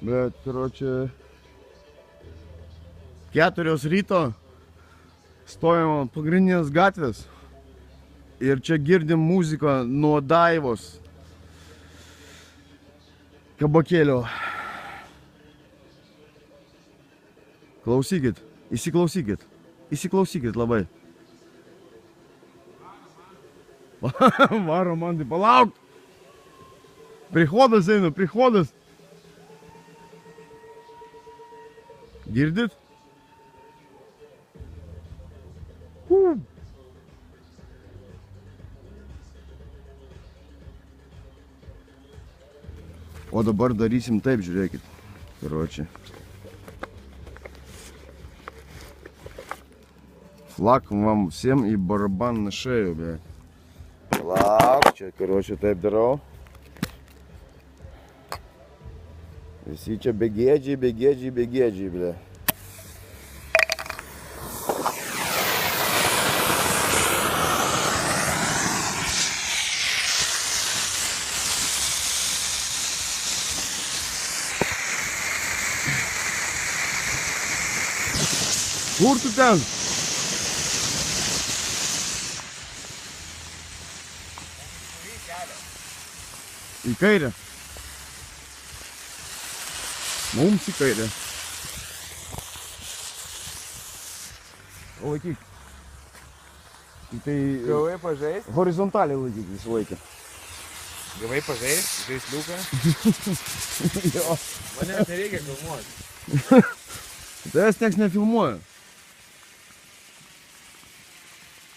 Bet, karočią, 4 ryto stovim ant pagrindinės gatvės ir čia girdim muziką nuo Daivos kabakėlio. Klausykit, įsiklausykit labai. Varo man, tai palauk! Prihodas eina, prihodas! Girdit? O dabar darysim taip, žiūrėkit. Karočią. Флаком вам всем и барабан на шею, бля. Флак, čia, karočią, taip darau. Visi čia begėdžiai, bля. Kur tu ten? Į kairę. Mums į kairę. Laikyk. Tai Gavai pažaist? horizontaliai laikyk visą laiką. Gavai pažaist? Žaisliuką? Jo. Manęs nereikia filmuoti. Tavęs nieks nefilmuoja.